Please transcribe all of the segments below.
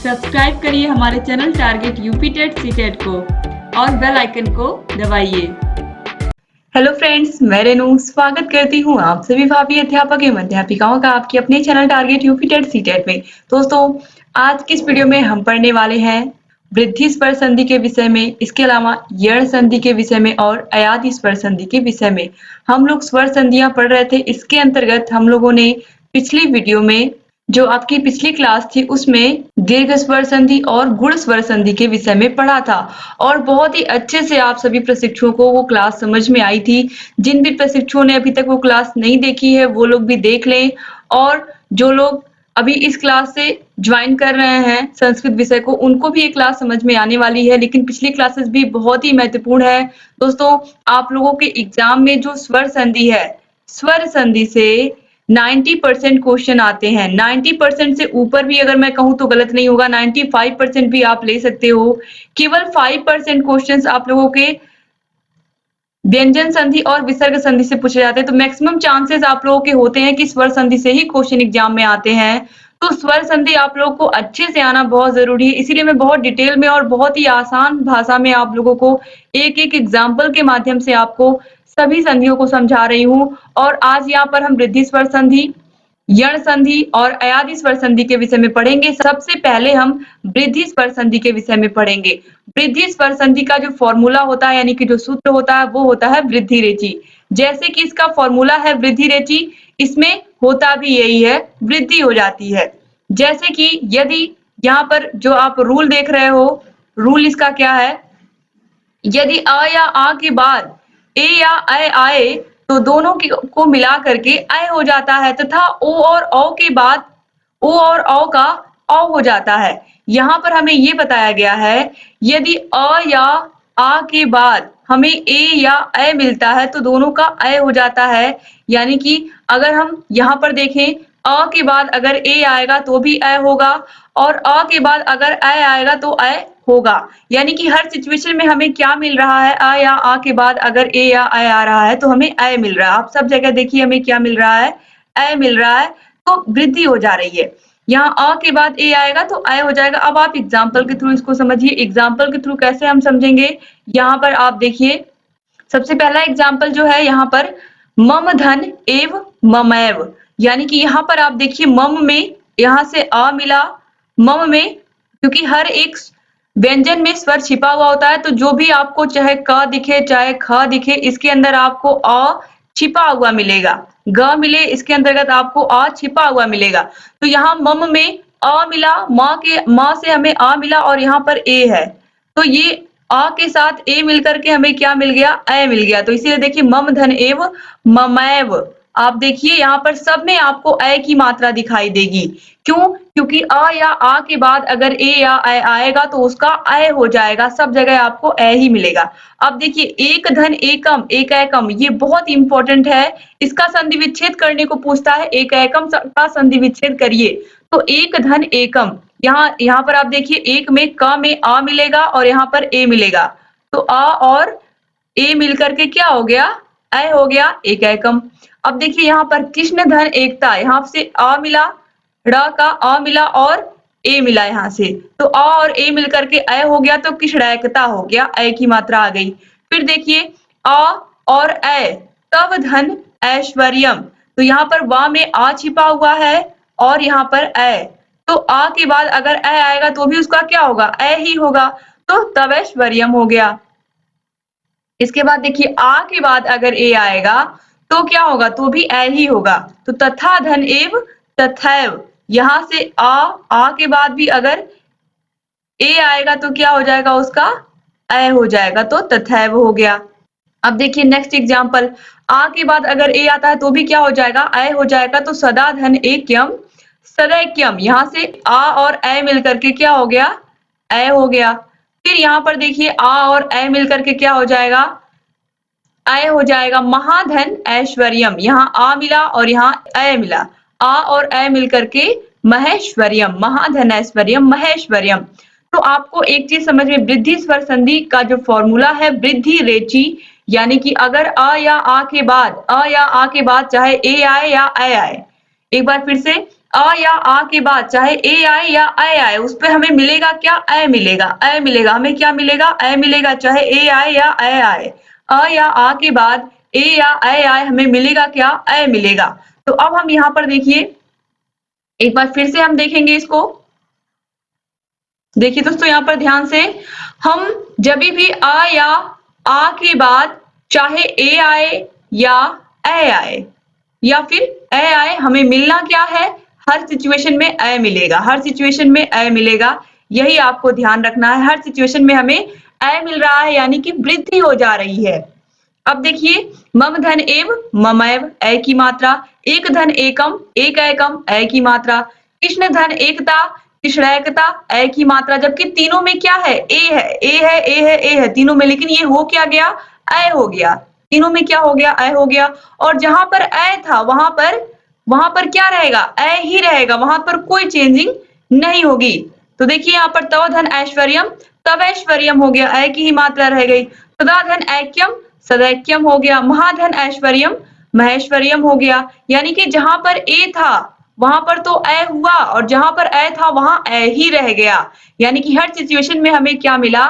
Subscribe करिए हमारे channel target UP TET CTET को और बेल आइकन को दबाइए। हेलो फ्रेंड्स, मैं रेनू स्वागत करती हूँ आप सभी भावी अध्यापक एवं अध्यापिकाओं का आपके अपने channel target UP TET CTET में। दोस्तों, आज की इस वीडियो में हम पढ़ने वाले हैं वृद्धि स्वर संधि के विषय में, इसके अलावा यण संधि के विषय में और अयादि स्वर संधि के विषय में। हम लोग स्वर संधियां पढ़ रहे थे। इसके अंतर्गत हम लोगों ने पिछली वीडियो में, जो आपकी पिछली क्लास थी, उसमें दीर्घ स्वर संधि और गुण स्वर संधि के विषय में पढ़ा था और बहुत ही अच्छे से आप सभी प्रशिक्षुओं को वो क्लास समझ में आई थी। जिन भी प्रशिक्षुओं ने अभी तक वो क्लास नहीं देखी है वो लोग भी देख लें, और जो लोग अभी इस क्लास से ज्वाइन कर रहे हैं संस्कृत विषय को, उनको भी ये क्लास समझ में आने वाली है। लेकिन पिछली क्लासेस भी बहुत ही महत्वपूर्ण है। दोस्तों, आप लोगों के एग्जाम में जो स्वर संधि है, स्वर संधि से 90% क्वेश्चन आते हैं। 90% से ऊपर भी अगर मैं कहूँ तो गलत नहीं होगा, 95% भी आप ले सकते हो। केवल 5% क्वेश्चंस आप लोगों के व्यंजन संधि और विसर्ग संधि से पूछे जाते हैं। तो मैक्सिमम चांसेस आप लोगों के होते हैं कि स्वर संधि से ही क्वेश्चन एग्जाम में आते हैं। तो स्वर संधि आप लोगों को अच्छे से आना बहुत जरूरी है, इसीलिए मैं बहुत डिटेल में और बहुत ही आसान भाषा में आप लोगों को एक एक एग्जाम्पल के माध्यम से आपको सभी संधियों को समझा रही हूँ। और आज यहाँ पर हम वृद्धि स्वर संधि, यण संधि और अयादि स्वर संधि के विषय में पढ़ेंगे। सबसे पहले हम वृद्धि स्वर संधि के विषय में पढ़ेंगे। वृद्धि स्वर संधि का जो फॉर्मूला होता है, यानी कि जो सूत्र होता है, वो होता है वृद्धि रेचि। जैसे कि इसका फॉर्मूला है वृद्धि रेचि, इसमें होता भी यही है, वृद्धि हो जाती है। जैसे कि यदि यहाँ पर जो आप रूल देख रहे हो, रूल इसका क्या है, यदि अ या आ के बाद ए या ऐ आए तो दोनों को मिला करके ऐ हो जाता है, तथा ओ और औ के बाद ओ और औ का औ हो जाता है। यहाँ पर हमें ये बताया गया है, यदि अ या आ के बाद हमें ए या ऐ मिलता है तो दोनों का ऐ हो जाता है। यानी कि अगर हम यहाँ पर देखें, अ के बाद अगर ए आएगा तो भी ऐ होगा, और अ के बाद अगर ऐ आएगा तो ऐ होगा। यानी कि हर सिचुएशन में हमें क्या मिल रहा है, अ या आ के बाद अगर ए या ऐ आ रहा है तो हमें ऐ मिल रहा है। आप सब जगह देखिए हमें क्या मिल रहा है, ऐ मिल रहा है। तो वृद्धि हो जा रही है। यहाँ अ के बाद ए आएगा तो ऐ हो जाएगा। अब आप एग्जाम्पल के थ्रू इसको समझिए। एग्जाम्पल के थ्रू कैसे हम समझेंगे, यहाँ पर आप देखिए। सबसे पहला एग्जाम्पल जो है यहाँ पर, मम धन एव ममैव। यानी कि यहाँ पर आप देखिए, मम में यहाँ से अ मिला, मम में क्योंकि हर एक व्यंजन में स्वर छिपा हुआ होता है, तो जो भी आपको चाहे क दिखे चाहे ख दिखे, इसके अंदर आपको अ छिपा हुआ मिलेगा। ग मिले, इसके अंतर्गत आपको अ छिपा हुआ मिलेगा। तो यहाँ मम में अ मिला, म से हमें अ मिला, और यहाँ पर ए है, तो ये अ के साथ ए मिलकर के हमें क्या मिल गया, ऐ मिल गया। तो इसीलिए देखिए, मम धन एव ममैव। आप देखिए यहाँ पर सब में आपको ऐ की मात्रा दिखाई देगी। क्यों? क्योंकि अ या आ के बाद अगर ए या ऐ आएगा तो उसका ऐ हो जाएगा। सब जगह आपको ऐ ही मिलेगा। अब देखिए, एक धन एकम, एक एकम, ये बहुत इंपॉर्टेंट है। इसका संधि विच्छेद करने को पूछता है, एक एकम का संधि विच्छेद करिए। तो एक धन एकम, यहाँ पर आप देखिए, एक में क में आ मिलेगा और यहाँ पर ए मिलेगा। तो आ और ए मिलकर के क्या हो गया, ऐ हो गया, एक एकम। अब देखिए यहाँ पर कृष्ण धन एकता, यहाँ से आ मिला, ड़ का अ मिला और ए मिला यहाँ से, तो अ और ए मिलकर के ऐ हो गया, तो कृष्णैकता हो गया, ऐ की मात्रा आ गई। फिर देखिए, अ और ऐ, तव धन ऐश्वर्यम। तो यहाँ पर वा में आ छिपा हुआ है और यहाँ पर ऐ, तो आ के बाद अगर ऐ आएगा तो भी उसका क्या होगा, ऐ ही होगा। तो तवैश्वर्यम हो गया। इसके बाद देखिए, आ के बाद अगर ए आएगा तो क्या होगा, तो भी ऐ ही होगा। तो तथा धन एव तथैव, यहाँ से आ के बाद भी अगर ए आएगा तो क्या हो जाएगा, उसका ऐ हो जाएगा, तो तथैव हो गया। अब देखिए नेक्स्ट एग्जांपल, आ के बाद अगर ए आता है तो भी क्या हो जाएगा, ऐ हो जाएगा। तो सदा धन एक्यम सदैक्यम, यहाँ से आ और ऐ मिलकर के क्या हो गया, ऐ हो गया। फिर यहाँ पर देखिए, आ और ऐ मिलकर के क्या हो जाएगा, ऐ हो जाएगा। महाधन ऐश्वर्यम, यहाँ आ मिला और यहाँ ऐ मिला, आ और ऐ मिलकर के महेश्वर्यम, महाधन ऐश्वर्यम महेश्वर्यम। तो आपको एक चीज समझ में, वृद्धि स्वर संधि का जो फॉर्मूला है वृद्धि रेचि, यानी कि अगर अ या आ के बाद चाहे ए आए या ऐ आए, एक बार फिर से, अ या आ के बाद चाहे ए आए या ऐ आए, उस पे हमें मिलेगा क्या? ऐ मिलेगा, ऐ मिलेगा। हमें क्या मिलेगा? ऐ मिलेगा, चाहे ए आए या ऐ आए। अ या आ के बाद ए या ऐ आए, हमें मिलेगा क्या? ऐ मिलेगा। तो अब हम यहाँ पर देखिए, एक बार फिर से हम देखेंगे इसको। देखिए दोस्तों, यहाँ पर ध्यान से, हम जब भी आ या आ के बाद चाहे ए आए या ऐ आए या फिर ऐ आए, हमें मिलना क्या है? हर सिचुएशन में ऐ मिलेगा, हर सिचुएशन में ऐ मिलेगा। यही आपको ध्यान रखना है, हर सिचुएशन में हमें ऐ मिल रहा है, यानी कि वृद्धि हो जा रही है। अब देखिए, मम धन एव ममैव, ऐ की मात्रा। एक धन एकम, एक एकम, ऐ की मात्रा। कृष्ण धन एकता, कृष्णैकता, ऐ की मात्रा। जबकि तीनों में क्या है? ए है, ए है, ए है, ए है तीनों में, लेकिन ये हो क्या गया? ऐ हो गया। तीनों में क्या हो गया? ऐ हो गया। और जहां पर ऐ था वहां पर क्या रहेगा? ऐ ही रहेगा, वहां पर कोई चेंजिंग नहीं होगी। तो देखिए यहाँ पर तव धन ऐश्वर्यम, तव ऐश्वर्यम हो गया, ऐ की ही मात्रा रह गई। सदा धन ऐक्यम, सदैक्यम हो गया। महाधन ऐश्वर्यम, महेश्वर्यम हो गया। यानी कि जहां पर ए था वहां पर तो ऐ हुआ, और जहां पर ऐ था वहां ऐ ही रह गया। यानी कि हर सिचुएशन में हमें क्या मिला?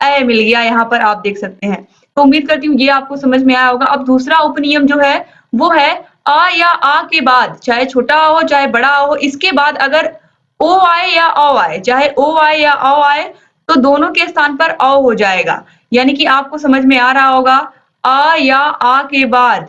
ऐ मिल गया। यहाँ पर आप देख सकते हैं। तो उम्मीद करती हूँ ये आपको समझ में आया होगा। अब दूसरा उपनियम जो है वो है, आ या आ के बाद, चाहे छोटा हो चाहे बड़ा हो, इसके बाद अगर ओ आए या औ आए, चाहे ओ आए या औ आए, तो दोनों के स्थान पर औ हो जाएगा। यानी कि आपको समझ में आ रहा होगा, आ या आ के बाद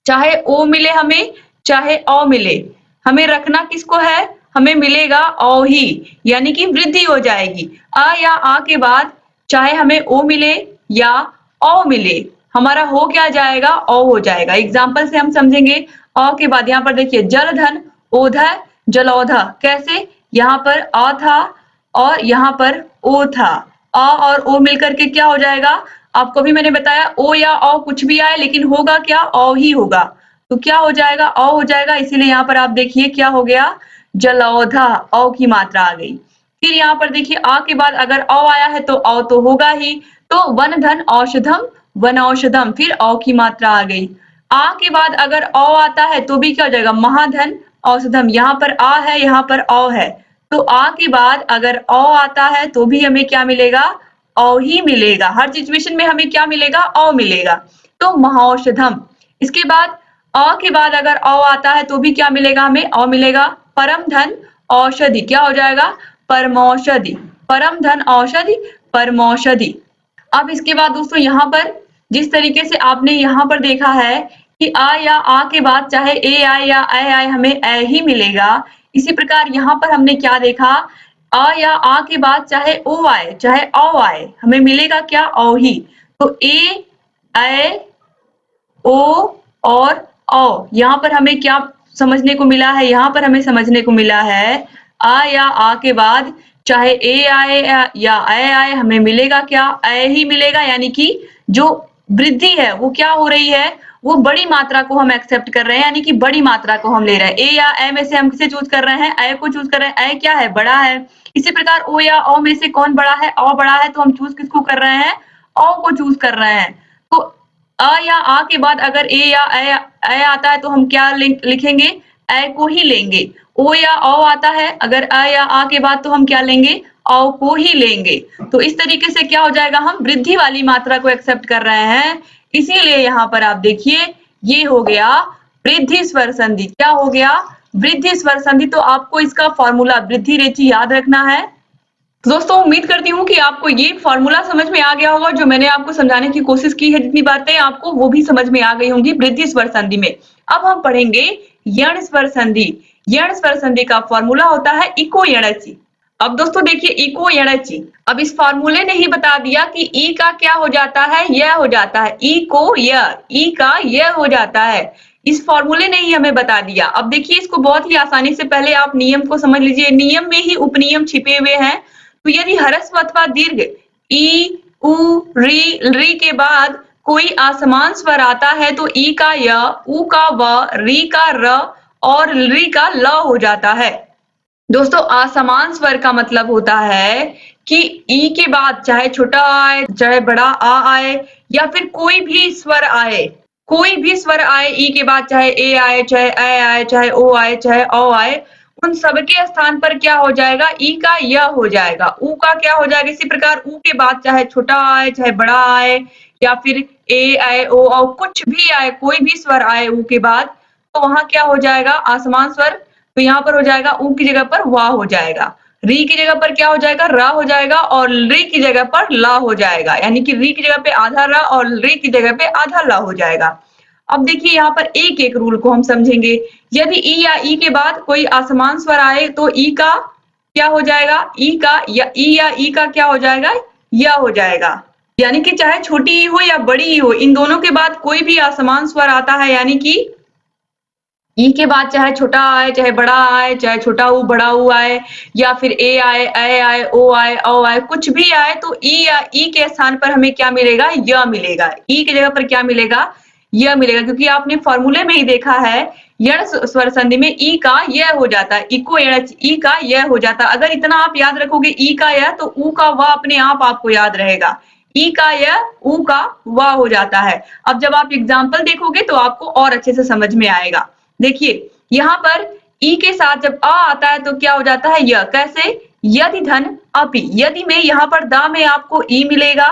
चाहे ओ मिले हमें, चाहे औ मिले, हमें रखना किसको है? हमें मिलेगा औ ही, यानी कि वृद्धि हो जाएगी। आ या आ के बाद चाहे हमें ओ मिले या औ मिले, हमारा हो क्या जाएगा? औ हो जाएगा। एग्जाम्पल से हम समझेंगे। औ के बाद यहाँ पर देखिए, जल धन ओधा, जलौधा। कैसे? यहाँ पर अ था और यहाँ पर ओ था। अ और ओ मिलकर के क्या हो जाएगा? आपको भी मैंने बताया, ओ या औ कुछ भी आए, लेकिन होगा क्या? औ ही होगा। तो क्या हो जाएगा? औ हो जाएगा। इसीलिए यहाँ पर आप देखिए क्या हो गया? जलौधा, औ की मात्रा आ गई। फिर यहाँ पर देखिए, आ के बाद अगर औ आया है तो औ तो होगा ही। तो वन धन औषधम, वन औषधम, फिर औ की मात्रा आ गई। आ के बाद अगर औ आता है तो भी क्या हो जाएगा? महाधन औषधम। यहाँ पर आ है, यहाँ पर औ है, तो आ के बाद अगर औ आता है तो भी हमें क्या मिलेगा? औ ही मिलेगा। हर सिचुएशन में हमें क्या मिलेगा? औ मिलेगा। तो महौषधम। इसके बाद अ के बाद अगर औ आता है तो भी क्या मिलेगा हमें? औ मिलेगा। परम धन औषधि, क्या हो जाएगा? परमौषधि। परम धन औषधि, परमौषधि। अब इसके बाद दोस्तों यहाँ पर जिस तरीके से आपने यहाँ पर देखा है कि आ या आ के बाद चाहे ए आए या ऐ आए, हमें ऐ ही मिलेगा। इसी प्रकार यहाँ पर हमने क्या देखा? आ या आ के बाद चाहे ओ आए चाहे औ आए, हमें मिलेगा क्या? औ ही। तो ए, ऐ, ओ और औ, यहाँ पर हमें क्या समझने को मिला है? यहाँ पर हमें समझने को मिला है, आ या आ के बाद चाहे ए आए या ऐ आए, हमें मिलेगा क्या? ऐ ही मिलेगा। यानी कि जो वृद्धि है वो क्या हो रही है? वो बड़ी मात्रा को हम एक्सेप्ट कर रहे हैं, यानी कि बड़ी मात्रा को हम ले रहे हैं। ए या ऐ में से हम किसे चूज कर रहे हैं? ऐ को चूज कर रहे हैं। ऐ क्या है? बड़ा है। इसी प्रकार ओ या औ में से कौन बड़ा है? औ बड़ा है, तो हम चूज किसको कर रहे हैं? औ को चूज कर रहे हैं। तो अ या आ के बाद अगर ए या ऐ आता है तो हम क्या लिखेंगे? ऐ को ही लेंगे। ओ या औ आता है, अगर अ या आ के बाद तो हम क्या लेंगे? औ को ही लेंगे। तो इस तरीके से क्या हो जाएगा? हम वृद्धि वाली मात्रा को एक्सेप्ट कर रहे हैं। इसीलिए यहाँ पर आप देखिए, ये हो गया वृद्धि स्वर संधि। क्या हो गया? वृद्धि स्वर संधि। तो आपको इसका फॉर्मूला वृद्धि रेचि याद रखना है। तो दोस्तों, उम्मीद करती हूँ कि आपको ये फॉर्मूला समझ में आ गया होगा। जो मैंने आपको समझाने की कोशिश की है, जितनी बातें आपको वो भी समझ में आ गई होंगी वृद्धि स्वर संधि में। अब हम पढ़ेंगे यण स्वर संधि। यण स्वर संधि का फॉर्मूला होता है इको यणचि। अब दोस्तों देखिए, इको यणचि। अब इस फॉर्मूले ने ही बता दिया कि ई का क्या हो जाता है? य हो जाता है। ई को य, ई का य हो जाता है। इस फॉर्मूले ने ही हमें बता दिया। अब देखिए, इसको बहुत ही आसानी से पहले आप नियम को समझ लीजिए। नियम में ही उपनियम छिपे हुए हैं। तो यदि ह्रस्व अथवा दीर्घ ई, उ, री के बाद कोई असमान स्वर आता है तो ई का य, उ का व, री का र और री का ल हो जाता है। दोस्तों, असमान स्वर का मतलब होता है कि ई के बाद चाहे छोटा आए चाहे बड़ा आ आए या फिर कोई भी स्वर आए, कोई भी स्वर आए ई के बाद, चाहे ए आए, चाहे ऐ आए, चाहे ओ आए, चाहे औ आए, उन सबके स्थान पर क्या हो जाएगा? ई का य हो जाएगा। ऊ का क्या हो जाएगा? इसी प्रकार ऊ के बाद चाहे छोटा आए, चाहे बड़ा आए, या फिर ए, ऐ, ओ, औ कुछ भी आए, कोई भी स्वर आए ऊ के बाद, तो वहाँ क्या हो जाएगा? आसमान स्वर। तो यहाँ पर हो जाएगा ऊ की जगह पर वा हो जाएगा। री की जगह पर क्या हो जाएगा? रा हो जाएगा, और री की जगह पर ला हो जाएगा। यानी कि री की जगह पे आधा रा और री की जगह पे आधा ला हो जाएगा। अब देखिए यहाँ पर एक-एक रूल को हम समझेंगे। यदि ई या ई के बाद कोई असमान स्वर आए तो ई का क्या हो जाएगा? ई का या ई का क्या हो जाएगा? य हो जाएगा। यानी कि चाहे छोटी ई हो या बड़ी ई हो, इन दोनों के बाद कोई भी असमान स्वर आता है, यानी कि ई के बाद चाहे छोटा आए, चाहे बड़ा आए, चाहे छोटा ऊ, बड़ा ऊ आए, या फिर ए आए, ऐ आए, ओ आए, औ आए, कुछ भी आए, तो ई या ई के स्थान पर हमें क्या मिलेगा? य मिलेगा। ई की जगह पर क्या मिलेगा? य मिलेगा, क्योंकि आपने फॉर्मूले में ही देखा है, यण स्वर संधि में ई का य हो जाता है। इको एच, ई का य हो जाता है। अगर इतना आप याद रखोगे ई का य, तो ऊ का व अपने आप आपको याद रहेगा। ई का य, ऊ का व हो जाता है। अब जब आप एग्जाम्पल देखोगे तो आपको और अच्छे से समझ में आएगा। देखिए यहाँ पर ई के साथ जब अ आता है तो क्या हो जाता है? य। कैसे? यदि धन अपि। यदि में यहाँ पर दा में आपको ई मिलेगा,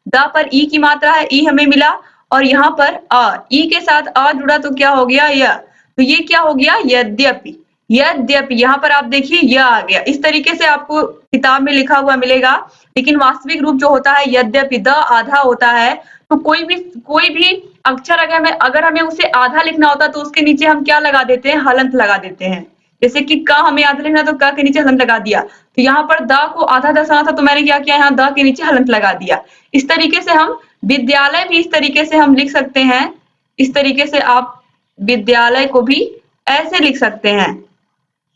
दा पर ई की मात्रा है, ई हमें मिला, और यहाँ पर अ, ई के साथ अ जुड़ा तो क्या हो गया? य। तो ये क्या हो गया? यद्यपि। यद्यपि यहाँ पर आप देखिए य आ गया। इस तरीके से आपको किताब में लिखा हुआ मिलेगा, लेकिन वास्तविक रूप जो होता है यद्यपि, द आधा होता है। तो कोई भी अक्षर अगर हमें उसे आधा लिखना होता तो उसके नीचे हम क्या लगा देते हैं? हलंत लगा देते हैं। जैसे कि क हमें आधा लिखना तो क के नीचे हलंत लगा दिया। तो यहाँ पर द को आधा दर्शाना था तो मैंने क्या किया? यहाँ द के नीचे हलंत लगा दिया। इस तरीके से हम विद्यालय भी इस तरीके से हम लिख सकते हैं। इस तरीके से आप विद्यालय को भी ऐसे लिख सकते हैं।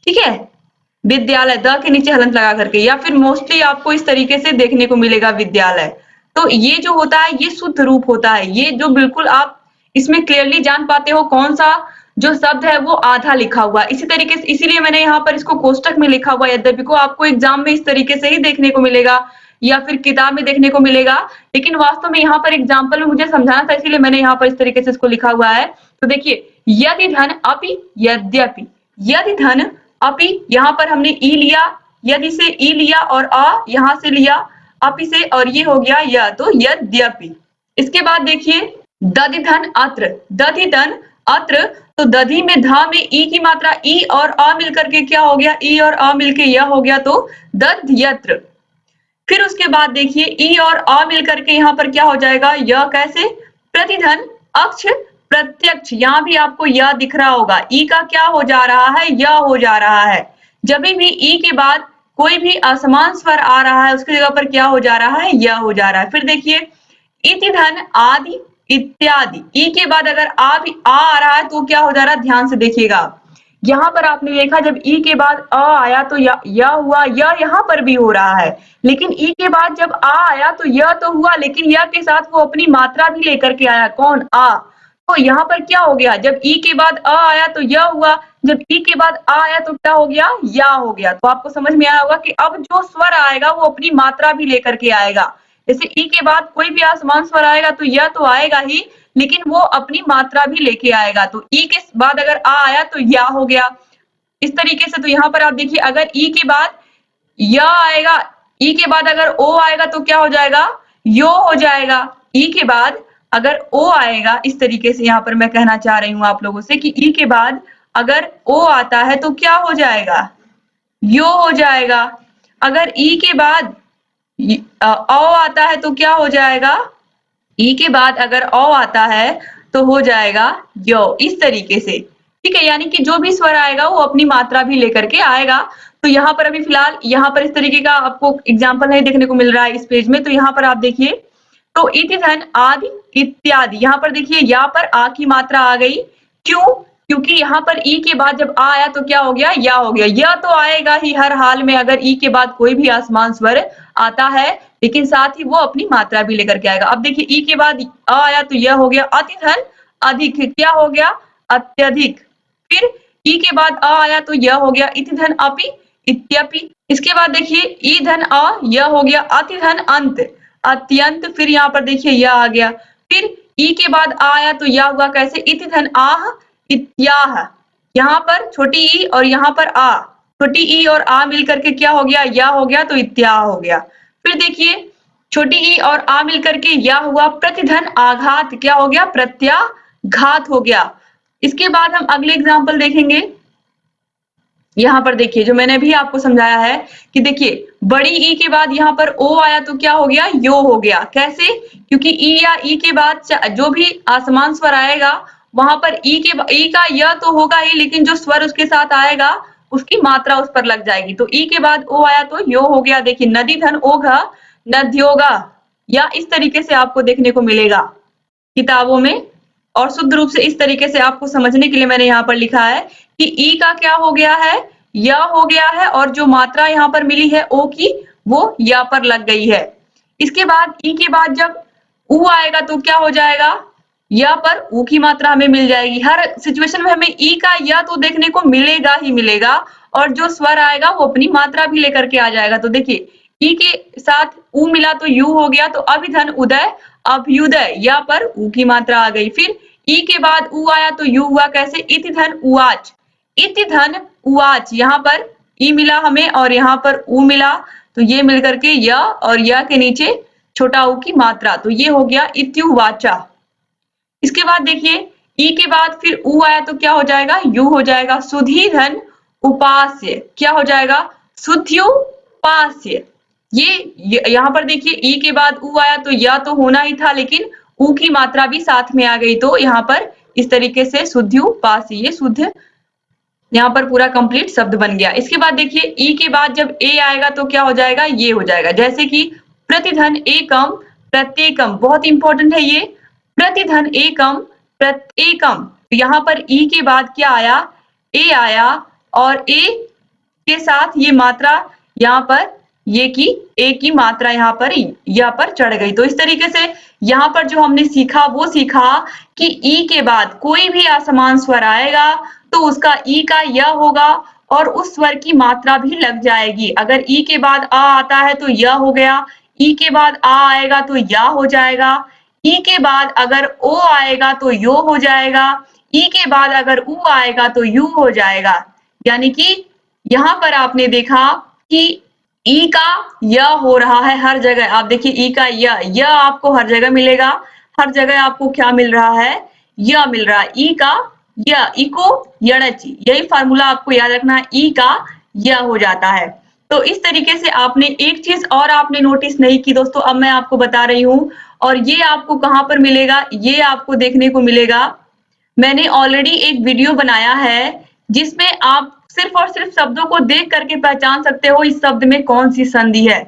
ठीक है? विद्यालय द के नीचे हलंत लगा करके, या फिर मोस्टली आपको इस तरीके से देखने को मिलेगा विद्यालय। तो ये जो होता है ये शुद्ध रूप होता है। ये जो बिल्कुल आप इसमें क्लियरली जान पाते हो कौन सा जो शब्द है वो आधा लिखा हुआ है। इसी तरीके से इसीलिए मैंने यहाँ पर इसको कोष्टक में लिखा हुआ है। यद्यपि को आपको एग्जाम में इस तरीके से ही देखने को मिलेगा, या फिर किताब में देखने को मिलेगा, लेकिन वास्तव में यहाँ पर एग्जाम्पल में मुझे समझाना था, इसीलिए मैंने यहाँ पर इस तरीके से इसको लिखा हुआ है। तो देखिए यदि धन अपि यद्यपि, यदि धन अपि, यहाँ पर हमने ई लिया, यदि से ई लिया, और अ यहाँ से लिया अपि से, और ये हो गया य, तो यद्यपि। इसके बाद देखिए दधि धन अत्र, दधि धन अत्र, तो दधि में धा में ई की मात्रा, ई और अ मिलकर के क्या हो गया? ई और अ मिलके य हो गया, तो दध्यत्र। फिर उसके बाद देखिए ई और अ मिलकर के यहाँ पर क्या हो जाएगा? य। कैसे? प्रतिधन अक्ष प्रत्यक्ष, यहाँ भी आपको य दिख रहा होगा। ई का क्या हो जा रहा है? य हो जा रहा है। जब भी ई के बाद कोई भी असमान स्वर आ रहा है उसकी जगह पर क्या हो जा रहा है? य हो जा रहा है। फिर देखिए इति धन आदि इत्यादि, ई के बाद अगर आ रहा है तो क्या हो जा रहा है? ध्यान से देखिएगा। यहाँ पर आपने देखा जब ई के बाद अ आया तो या हुआ, यहाँ पर भी हो रहा है। लेकिन ई के बाद जब आ आया तो य तो हुआ, लेकिन य के साथ वो अपनी मात्रा भी लेकर के आया। कौन? आ। तो यहाँ पर क्या हो गया? जब ई के बाद अ आया तो य हुआ, जब ई के बाद आ आया तो क्या हो गया? या हो गया। तो आपको समझ में आया होगा कि अब जो स्वर आएगा वो अपनी मात्रा भी लेकर के आएगा। जैसे ई के बाद कोई भी असमान स्वर आएगा तो य तो आएगा ही, लेकिन वो अपनी मात्रा भी लेके आएगा। तो ई के बाद अगर आ आया तो या हो गया। इस तरीके से तो यहाँ पर आप देखिए अगर ई के बाद य आएगा, ई के बाद अगर ओ आएगा तो क्या हो जाएगा? यो हो जाएगा। ई के बाद अगर ओ आएगा, इस तरीके से यहाँ पर मैं कहना चाह रही हूँ आप लोगों से कि ई के बाद अगर ओ आता है तो क्या हो जाएगा? यो हो जाएगा। अगर ई के बाद औ आता है तो क्या हो जाएगा? ई के बाद अगर औ आता है तो हो जाएगा यो। इस तरीके से, ठीक है, यानी कि जो भी स्वर आएगा वो अपनी मात्रा भी लेकर के आएगा। तो यहाँ पर अभी फिलहाल यहाँ पर इस तरीके का आपको एग्जाम्पल नहीं देखने को मिल रहा है इस पेज में। तो यहाँ पर आप देखिए, तो इति धन आदि इत्यादि, यहाँ पर देखिए या पर आ की मात्रा आ गई। क्यों? क्योंकि यहाँ पर ई के बाद जब आ आया तो क्या हो गया? या हो गया। यह तो आएगा ही हर हाल में अगर ई के बाद कोई भी असमान स्वर आता है, लेकिन साथ ही वो अपनी मात्रा भी लेकर के आएगा। अब देखिए ई के बाद अ आया तो यह हो गया। अति धन अधिक, क्या हो गया? अत्यधिक। फिर ई के बाद अ आया तो यह हो गया। इति धन अपि इत्यपि। इसके बाद देखिए ई धन अ, यह हो गया। अति धन अंत, अत्यंत। फिर यहाँ पर देखिए यह आ गया। फिर ई के बाद आ आया तो या हुआ कैसे, इति धन आह इत्याह। यहाँ पर छोटी ई और यहाँ पर आ, छोटी ई और आ मिलकर के क्या हो गया, या हो गया, तो इत्याह हो गया। फिर देखिए छोटी ई और आ मिलकर के या हुआ, प्रतिधन आघात क्या हो गया, प्रत्याघात हो गया। इसके बाद हम अगले एग्जाम्पल देखेंगे। यहाँ पर देखिए जो मैंने भी आपको समझाया है कि देखिए बड़ी ई के बाद यहाँ पर ओ आया तो क्या हो गया, यो हो गया। कैसे, क्योंकि ई या ई के बाद जो भी आसमान स्वर आएगा वहां पर ई का य तो होगा ही, लेकिन जो स्वर उसके साथ आएगा उसकी मात्रा उस पर लग जाएगी। तो ई के बाद ओ आया तो यो हो गया। देखिए नदी धन ओघ नद्योगा, या इस तरीके से आपको देखने को मिलेगा किताबों में। और शुद्ध रूप से इस तरीके से आपको समझने के लिए मैंने यहाँ पर लिखा है कि ई का क्या हो गया है, या हो गया है, और जो मात्रा यहाँ पर मिली है ओ की वो या पर लग गई है। इसके बाद ई के बाद जब ऊ आएगा तो क्या हो जाएगा, या पर ऊ की मात्रा हमें मिल जाएगी। हर सिचुएशन में हमें ई का या तो देखने को मिलेगा ही मिलेगा, और जो स्वर आएगा वो अपनी मात्रा भी लेकर के आ जाएगा। तो देखिए ई के साथ ऊ मिला तो यू हो गया, तो अभिधन उदय अभ्युदय, या पर ऊ की मात्रा आ गई। फिर ई के बाद ऊ आया तो यू हुआ कैसे, इति धन उवाच, इति धन उवाच। यहाँ पर ई मिला हमें और यहाँ पर ऊ मिला, तो ये मिलकर के य और य के नीचे छोटा ऊ की मात्रा, तो ये हो गया इत्युवाचा। इसके बाद देखिए ई के बाद फिर ऊ आया तो क्या हो जाएगा, यू हो जाएगा। सुधी धन उपास्य, क्या हो जाएगा, सुध्युपास्य। ये यहाँ पर देखिए ई के बाद ऊ आया तो या तो होना ही था, लेकिन ऊ की मात्रा भी साथ में आ गई, तो यहाँ पर इस तरीके से शुद्ध्युपास्य, ये शुद्ध यहाँ पर पूरा कंप्लीट शब्द बन गया। इसके बाद देखिए ई के बाद जब ए आएगा तो क्या हो जाएगा, ये हो जाएगा। जैसे कि प्रतिधन एकम प्रत्येकम, बहुत इंपॉर्टेंट है ये, प्रतिधन एकम प्रत्येकम। तो यहाँ पर ई के बाद क्या आया, ए आया, और ए के साथ ये मात्रा यहाँ पर ये की ए की मात्रा यहाँ पर या पर चढ़ गई। तो इस तरीके से यहाँ पर जो हमने सीखा वो सीखा कि ई के बाद कोई भी असमान स्वर आएगा तो उसका ई का य होगा और उस स्वर की मात्रा भी लग जाएगी। अगर ई के बाद आ आता है तो य हो गया, ई के बाद आ आएगा तो या हो जाएगा, ई के बाद अगर ओ आएगा तो यो हो जाएगा, ई के बाद अगर ऊ आएगा तो यू हो जाएगा। यानी कि यहाँ पर आपने देखा कि ई का य हो रहा है हर जगह। आप देखिए ई का य आपको हर जगह मिलेगा, हर जगह आपको क्या मिल रहा है, य मिल रहा है। ई का य, इको यणचि, यही फार्मूला आपको याद रखना है, ई का य हो जाता है। तो इस तरीके से आपने एक चीज और आपने नोटिस नहीं की दोस्तों, अब मैं आपको बता रही हूँ, और ये आपको कहाँ पर मिलेगा, ये आपको देखने को मिलेगा। मैंने ऑलरेडी एक वीडियो बनाया है जिसमें आप सिर्फ और सिर्फ शब्दों को देख करके पहचान सकते हो इस शब्द में कौन सी संधि है।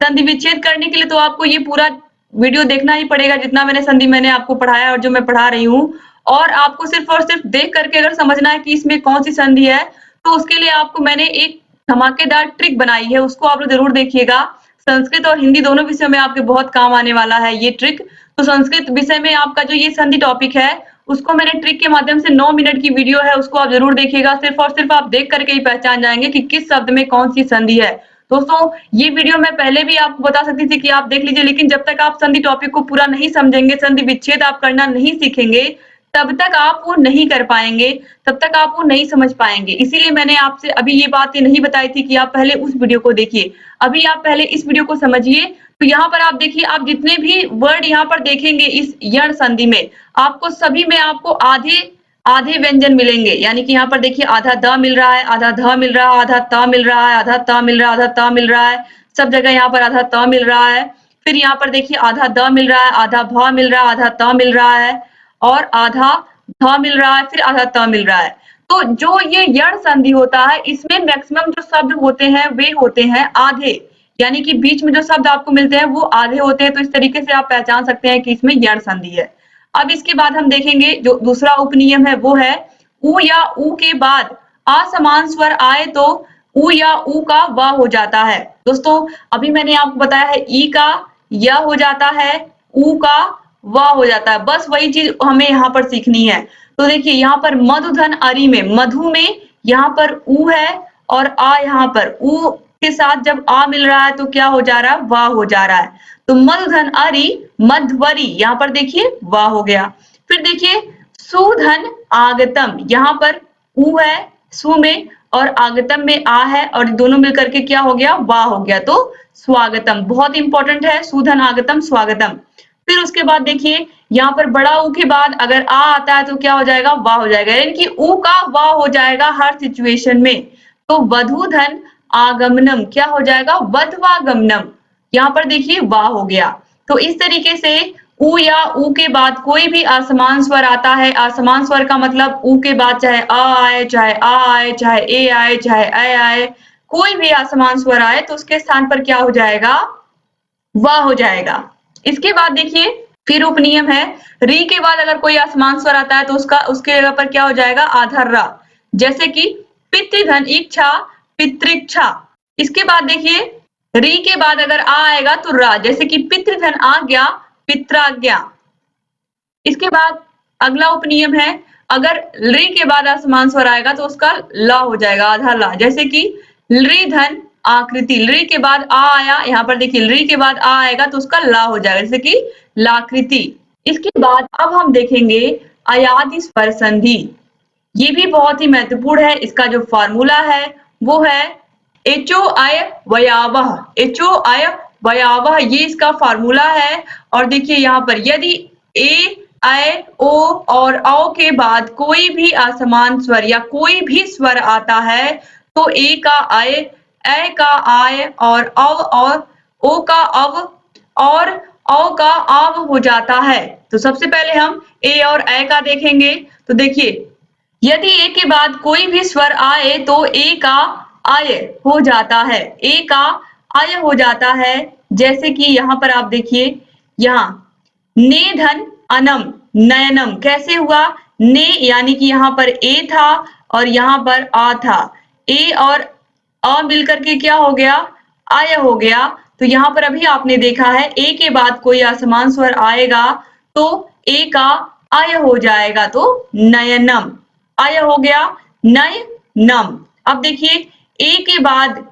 संधि विच्छेद करने के लिए तो आपको ये पूरा वीडियो देखना ही पड़ेगा, जितना मैंने आपको पढ़ाया और जो मैं पढ़ा रही हूँ। और आपको सिर्फ और सिर्फ देख करके अगर समझना है कि इसमें कौन सी संधि है, तो उसके लिए आपको मैंने एक धमाकेदार ट्रिक बनाई है, उसको आप लोग जरूर देखिएगा। संस्कृत और हिंदी दोनों विषयों में आपके बहुत काम आने वाला है ये ट्रिक। तो संस्कृत विषय में आपका जो ये संधि टॉपिक है उसको मैंने ट्रिक के माध्यम से 9 मिनट की वीडियो है, उसको आप जरूर देखिएगा। सिर्फ और सिर्फ आप देख करके ही पहचान जाएंगे कि किस शब्द में कौन सी संधि है। दोस्तों ये वीडियो मैं पहले भी आपको बता सकती थी कि आप देख लीजिए, लेकिन जब तक आप संधि टॉपिक को पूरा नहीं समझेंगे, संधि विच्छेद आप करना नहीं सीखेंगे, तब तक आप वो नहीं कर पाएंगे, तब तक आप वो नहीं समझ पाएंगे। इसीलिए मैंने आपसे अभी ये बातें नहीं बताई थी कि आप पहले उस वीडियो को देखिए, अभी आप पहले इस वीडियो को समझिए। तो यहाँ पर आप देखिए, आप जितने भी वर्ड यहाँ पर देखेंगे इस यण संधि में, आपको सभी में आपको आधे आधे व्यंजन मिलेंगे। यानी कि यहाँ पर देखिए आधा द मिल रहा है, आधा ध मिल रहा है, आधा त मिल रहा है, आधा त मिल रहा है, आधा त मिल रहा है, सब जगह यहाँ पर आधा त मिल रहा है। फिर यहाँ पर देखिए आधा द मिल रहा है, आधा भ मिल रहा है, आधा त मिल रहा है, और आधा ध मिल रहा है, फिर आधा त मिल रहा है। तो जो ये यण संधि होता है, इसमें मैक्सिमम जो शब्द होते हैं वे होते हैं आधे, यानी कि बीच में जो शब्द आपको मिलते हैं वो आधे होते हैं। तो इस तरीके से आप पहचान सकते हैं कि इसमें यण संधि है। अब इसके बाद हम देखेंगे जो दूसरा उपनियम है वो है उ या उ के बाद असमान स्वर आए तो उ या उ का व हो जाता है। दोस्तों अभी मैंने आपको बताया है ई का य हो जाता है, उ का व हो जाता है, बस वही चीज हमें यहाँ पर सीखनी है। तो देखिए यहाँ पर मधुधन अरि में, मधु में यहाँ पर उ है और आ यहाँ पर उ के साथ जब आ मिल रहा है तो क्या हो जा रहा है, वाह हो जा रहा है। तो मधुधन अरी मध्वरी, यहाँ पर देखिए वाह हो गया। फिर देखिए सुधन आगतम, यहाँ पर ऊ है सु में और आगतम में आ है और दोनों मिलकर के क्या हो गया, वाह हो गया। तो स्वागतम बहुत इंपॉर्टेंट है, सुधन आगतम स्वागतम। फिर उसके बाद देखिए यहाँ पर बड़ा ऊ के बाद अगर आ आता है तो क्या हो जाएगा, वाह हो जाएगा, यानी कि ऊ का वाह हो जाएगा हर सिचुएशन में। तो वधूधन आगमनम क्या हो जाएगा, वधवागमनम। यहाँ पर देखिए वाह हो गया। तो इस तरीके से ऊ या ऊ के बाद कोई भी असमान स्वर आता है, असमान स्वर का मतलब ऊ के बाद चाहे अ आए, चाहे आ आए, चाहे ए आए, चाहे ऐ आए, कोई भी असमान स्वर आए तो उसके स्थान पर क्या हो जाएगा, वाह हो जाएगा। इसके बाद देखिए फिर उपनियम है, री के बाद अगर कोई असमान स्वर आता है तो उसके जगह पर क्या हो जाएगा, आधार रा। जैसे कि पितृधन इच्छा, पितृक्षा। इसके बाद देखिए री के बाद अगर आ आएगा तो रा, जैसे कि पितृधन आज्ञा, पित्राज्ञा। इसके बाद अगला उपनियम है, अगर री के बाद असमान स्वर आएगा तो उसका ला हो जाएगा, आधा ला। जैसे कि लृ धन आकृति, लृ के बाद आ आया, यहाँ पर देखिए लृ के बाद आ आएगा तो उसका ला हो जाएगा, जैसे कि लाकृति। इसके बाद अब हम देखेंगे अयादि स्वर संधि। ये भी बहुत ही महत्वपूर्ण है। इसका जो फॉर्मूला है वो है एचो अय वयावह, एचो अय वयावह, ये इसका फॉर्मूला है। और देखिए यहाँ पर यदि ए ऐ ओ और औ के बाद कोई भी असमान स्वर या कोई भी स्वर आता है तो ए का अय, ऐ का आय और अव और ओ का अव और औ का आव हो जाता है। तो सबसे पहले हम ए और ऐ का देखेंगे। तो देखिए यदि ए के बाद कोई भी स्वर आए तो ए का आय हो जाता है, ए का आय हो जाता है। जैसे कि यहाँ पर आप देखिए, यहाँ ने धन अनम नयनम कैसे हुआ, ने यानी कि यहाँ पर ए था और यहाँ पर आ था, ए और अ मिलकर के क्या हो गया, आय हो गया। तो यहाँ पर अभी आपने देखा है ए के बाद कोई असमान स्वर आएगा तो ए का आय हो जाएगा, तो नयनम आय हो गया, नय नम। अब देखिए ए के बाद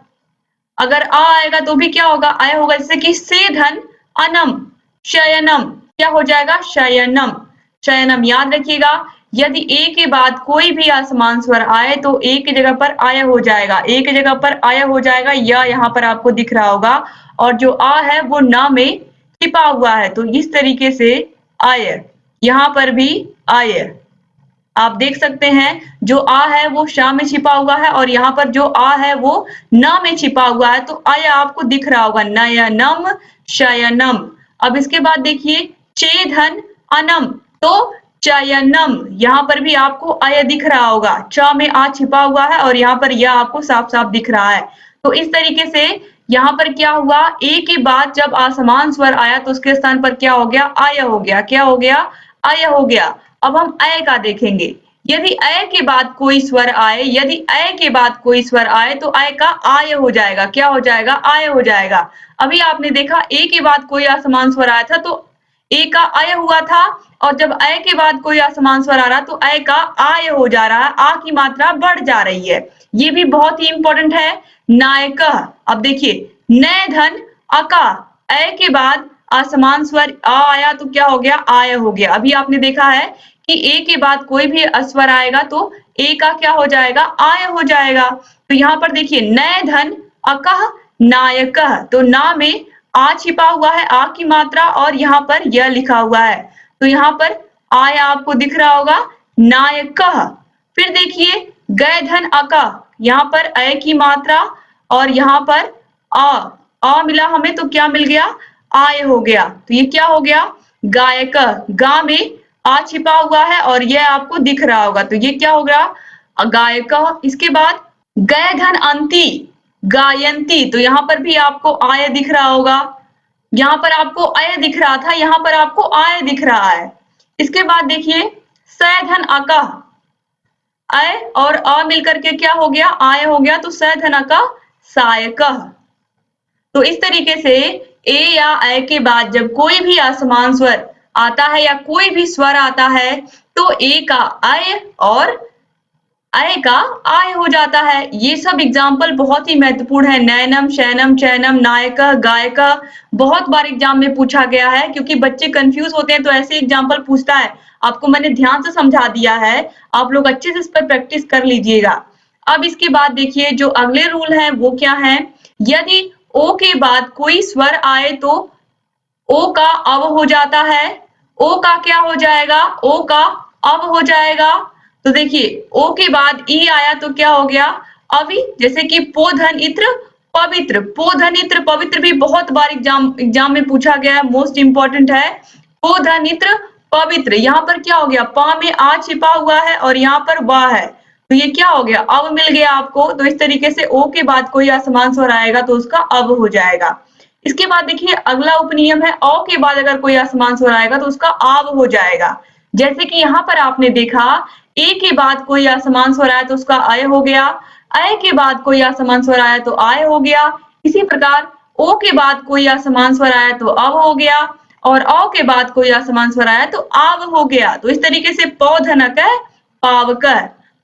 अगर आ आएगा तो भी क्या होगा, आय होगा। जैसे कि से धन अनम शयनम क्या हो जाएगा, शयनम, शयनम। याद रखिएगा यदि ए के बाद कोई भी असमान स्वर आए तो ए की जगह पर आय हो जाएगा, ए की जगह पर आय हो जाएगा, या यहाँ पर आपको दिख रहा होगा। और जो आ है वो ना में छिपा हुआ है, तो इस तरीके से आय, यहाँ पर भी आय आप देख सकते हैं। जो आ है वो शा में छिपा हुआ है और यहाँ पर जो आ है वो न में छिपा हुआ है, तो आय आपको दिख रहा होगा, नयनम शयनम। अब इसके बाद देखिए चेधन अनम, तो चयनम, यहाँ पर भी आपको आय दिख रहा होगा, च में आ छिपा हुआ है और यहाँ पर यह आपको साफ साफ दिख रहा है। तो इस तरीके से यहाँ पर क्या हुआ, ए के बाद जब असमान स्वर आया तो उसके स्थान पर क्या हो गया, आय हो गया, क्या हो गया, आय हो गया। अब हम ऐ का देखेंगे। यदि ऐ के बाद कोई स्वर आए, यदि ऐ के बाद कोई स्वर आए तो ऐ का आय हो जाएगा, क्या हो जाएगा, आय हो जाएगा। अभी आपने देखा ए के बाद कोई असमान स्वर आया था तो ए का आय हुआ था, और जब ऐ के बाद कोई असमान स्वर आ रहा तो ऐ का आय हो जा रहा है, आ की मात्रा बढ़ जा रही है। ये भी बहुत ही इंपॉर्टेंट है। नायक, अब देखिए नय धन अका, ऐ के बाद असमान स्वर आ आया तो क्या हो गया, आय हो गया। अभी आपने देखा है कि ए के बाद कोई भी अस्वर आएगा तो ए का क्या हो जाएगा, आय हो जाएगा। तो यहाँ पर देखिए नय धन अकह नायक, तो ना में आ छिपा हुआ है, आ की मात्रा, और यहाँ पर यह लिखा हुआ है, तो यहाँ पर आय आपको दिख रहा होगा, नायक। फिर देखिए गय धन अका, यहाँ पर अय की मात्रा और यहाँ पर आ मिला हमें तो क्या मिल गया, आय हो गया। तो ये क्या हो गया, गायक, गा में आ छिपा हुआ है और यह आपको दिख रहा होगा, तो ये क्या हो गया, गायक। इसके बाद गय धन अंति गायंती, तो यहाँ पर भी आपको आय दिख रहा होगा, यहाँ पर आपको आय दिख रहा था, यहाँ पर आपको आय दिख रहा है। इसके बाद देखिए स धन अका, अय और अ मिलकर के क्या हो गया, आय हो गया, तो स धन अका सायक। तो इस तरीके से ए या ऐ के बाद जब कोई भी असमान स्वर आता है या कोई भी स्वर आता है तो ए का आय और अय का आय हो जाता है। ये सब एग्जाम्पल बहुत ही महत्वपूर्ण है। नैनम, शैनम, चैनम, नायका, गायका बहुत बार एग्जाम में पूछा गया है, क्योंकि बच्चे कंफ्यूज होते हैं तो ऐसे एग्जाम्पल पूछता है। आपको मैंने ध्यान से समझा दिया है, आप लोग अच्छे से इस पर प्रैक्टिस कर लीजिएगा। अब इसके बाद देखिए जो अगले रूल है वो क्या है। यदि ओ के बाद कोई स्वर आए तो ओ का अव हो जाता है। ओ का क्या हो जाएगा? ओ का अव हो जाएगा। तो देखिए ओ के बाद ई आया तो क्या हो गया? अवि। जैसे कि पोधन इत्र पवित्र, पोधन इत्र पवित्र भी बहुत बार एग्जाम में पूछा गया है, मोस्ट इंपॉर्टेंट है। पोधन इत्र पवित्र, यहाँ पर क्या हो गया? पा में आ छिपा हुआ है और यहाँ पर वाह है, तो ये क्या हो गया? अव मिल गया आपको। तो इस तरीके से ओ के बाद कोई असमान स्वर आएगा तो उसका अव हो जाएगा। इसके बाद देखिए अगला उपनियम है, औ के बाद अगर कोई असमान स्वर आएगा तो उसका आव हो जाएगा। जैसे कि यहाँ पर आपने देखा ए के बाद कोई असमान स्वर आया तो उसका अय हो गया, अय के बाद कोई असमान स्वर आया तो आय हो गया। इसी प्रकार ओ के बाद कोई असमान स्वर आया तो अव हो गया, और औ के बाद कोई असमान स्वर आया तो आव हो गया। तो इस तरीके से पौधनक पावक,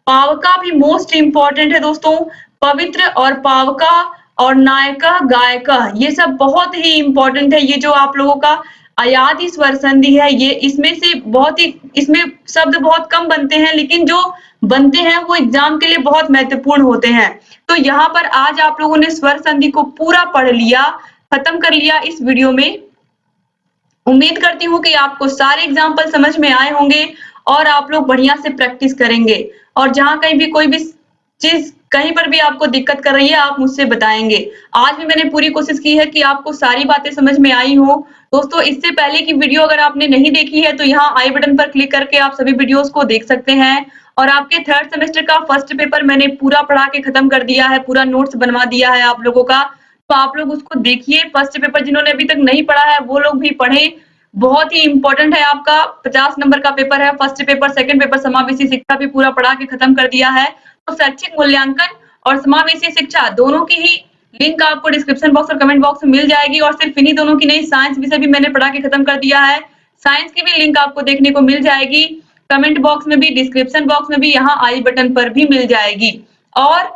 पावका भी मोस्ट इंपॉर्टेंट है दोस्तों। पवित्र और पावका और नायका, गायका ये सब बहुत ही इंपॉर्टेंट है। ये जो आप लोगों का अयादि स्वर संधि है, ये इसमें से बहुत ही, इसमें शब्द बहुत कम बनते हैं, लेकिन जो बनते हैं वो एग्जाम के लिए बहुत महत्वपूर्ण होते हैं। तो यहाँ पर आज आप लोगों ने स्वर संधि को पूरा पढ़ लिया, खत्म कर लिया इस वीडियो में। उम्मीद करती हूँ कि आपको सारे एग्जाम्पल समझ में आए होंगे और आप लोग बढ़िया से प्रैक्टिस करेंगे। और जहाँ कहीं भी कोई भी चीज कहीं पर भी आपको दिक्कत कर रही है आप मुझसे बताएंगे। आज भी मैंने पूरी कोशिश की है कि आपको सारी बातें समझ में आई हो। दोस्तों इससे पहले की वीडियो अगर आपने नहीं देखी है तो यहाँ आई बटन पर क्लिक करके आप सभी वीडियोस को देख सकते हैं। और आपके थर्ड सेमेस्टर का फर्स्ट पेपर मैंने पूरा पढ़ा के खत्म कर दिया है, पूरा नोट्स बनवा दिया है आप लोगों का। तो आप लोग उसको देखिए। फर्स्ट पेपर जिन्होंने अभी तक नहीं पढ़ा है वो लोग भी पढ़े, बहुत ही इंपॉर्टेंट है। आपका 50 नंबर का पेपर है फर्स्ट पेपर। सेकंड पेपर समावेशी शिक्षा भी पूरा पढ़ा के खत्म कर दिया है। तो शैक्षिक मूल्यांकन और समावेशी शिक्षा दोनों की ही लिंक आपको डिस्क्रिप्शन बॉक्स और कमेंट बॉक्स में मिल जाएगी। और सिर्फ इन्हीं दोनों की नहीं, साइंस विषय भी मैंने पढ़ा के खत्म कर दिया है। साइंस की भी लिंक आपको देखने को मिल जाएगी, कमेंट बॉक्स में भी, डिस्क्रिप्शन बॉक्स में भी, यहाँ आई बटन पर भी मिल जाएगी। और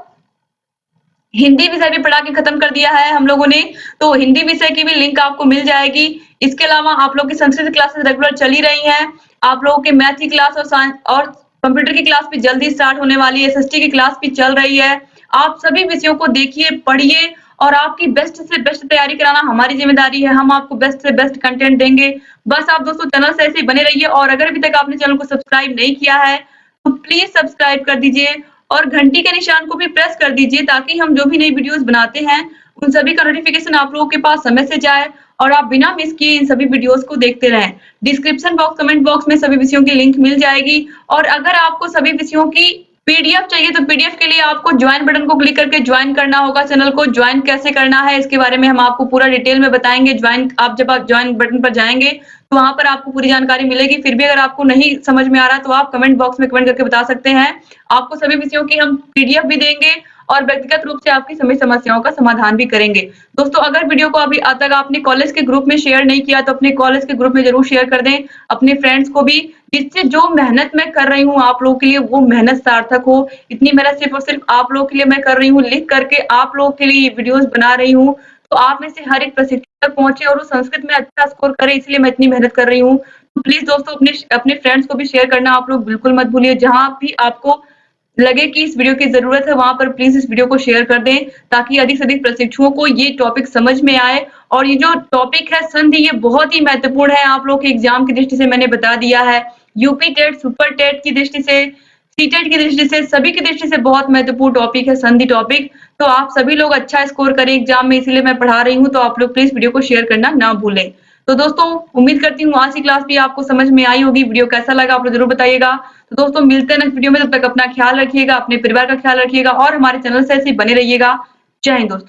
हिंदी विषय भी पढ़ा के खत्म कर दिया है हम लोगों ने, तो हिंदी विषय की भी लिंक आपको मिल जाएगी। इसके अलावा आप लोग की संस्कृत क्लासेस रेगुलर चली रही हैं। आप लोगों के मैथ की क्लास और साइंस और कंप्यूटर की क्लास भी जल्दी स्टार्ट होने वाली है। एसएसटी की क्लास भी चल रही है। आप सभी विषयों को देखिए, पढ़िए और आपकी बेस्ट से बेस्ट तैयारी कराना हमारी जिम्मेदारी है। हम आपको बेस्ट से बेस्ट कंटेंट देंगे। बस आप दोस्तों चैनल से ऐसे ही बने रहिए। और अगर अभी तक आपने चैनल को सब्सक्राइब नहीं किया है तो प्लीज सब्सक्राइब कर दीजिए और घंटी के निशान को भी प्रेस कर दीजिए, ताकि हम जो भी नई वीडियोस बनाते हैं उन सभी का नोटिफिकेशन आप लोगों के पास समय से जाए और आप बिना मिस किए इन सभी वीडियोस को देखते रहें। डिस्क्रिप्शन बॉक्स, कमेंट बॉक्स में सभी विषयों की लिंक मिल जाएगी। और अगर आपको सभी विषयों की पीडीएफ चाहिए तो पीडीएफ के लिए आपको ज्वाइन बटन को क्लिक करके ज्वाइन करना होगा। चैनल को ज्वाइन कैसे करना है इसके बारे में हम आपको पूरा डिटेल में बताएंगे। जब आप ज्वाइन बटन पर जाएंगे तो वहां पर आपको पूरी जानकारी मिलेगी। फिर भी अगर आपको नहीं समझ में आ रहा तो आप कमेंट बॉक्स में कमेंट करके बता सकते हैं। आपको सभी विषयों की हम पीडीएफ भी देंगे और व्यक्तिगत रूप से आपकी सभी समस्याओं का समाधान भी करेंगे। दोस्तों अगर वीडियो को अभी तक आपने कॉलेज के ग्रुप में शेयर नहीं किया तो अपने कॉलेज के ग्रुप में जरूर शेयर कर दें, अपने फ्रेंड्स को भी, जिससे जो मेहनत मैं कर रही हूँ आप लोगों के लिए वो मेहनत सार्थक हो। इतनी मेहनत सिर्फ और सिर्फ आप लोगों के लिए मैं कर रही हूँ, लिख करके आप लोगों के लिए वीडियोस बना रही हूँ। तो आप में से हर एक प्रशिक्षक तक पहुंचे और वो संस्कृत में अच्छा स्कोर करे, इसलिए मैं इतनी मेहनत कर रही हूँ। तो प्लीज दोस्तों अपने फ्रेंड्स को भी शेयर करना आप लोग बिल्कुल मत भूलिए। जहां भी आपको लगे कि इस वीडियो की जरूरत है वहां पर प्लीज इस वीडियो को शेयर कर दें, ताकि अधिक से अधिक प्रशिक्षुओं को ये टॉपिक समझ में आए। और ये जो टॉपिक है संधि, ये बहुत ही महत्वपूर्ण है आप लोग के एग्जाम की दृष्टि से। मैंने बता दिया है यूपी टेट, सुपर टेट की दृष्टि से, सीटेट की दृष्टि से, सभी की दृष्टि से बहुत महत्वपूर्ण टॉपिक है संधि टॉपिक। तो आप सभी लोग अच्छा स्कोर करें एग्जाम में, इसीलिए मैं पढ़ा रही हूँ। तो आप लोग प्लीज वीडियो को शेयर करना ना भूलें। तो दोस्तों उम्मीद करती हूँ आज की क्लास भी आपको समझ में आई होगी। वीडियो कैसा लगा आप लोग जरूर बताइएगा। तो दोस्तों मिलते हैं नेक्स्ट वीडियो में, तब तक अपना ख्याल रखिएगा, अपने परिवार का ख्याल रखिएगा और हमारे चैनल से ऐसे ही बने रहिएगा। जय हिंद दोस्तों।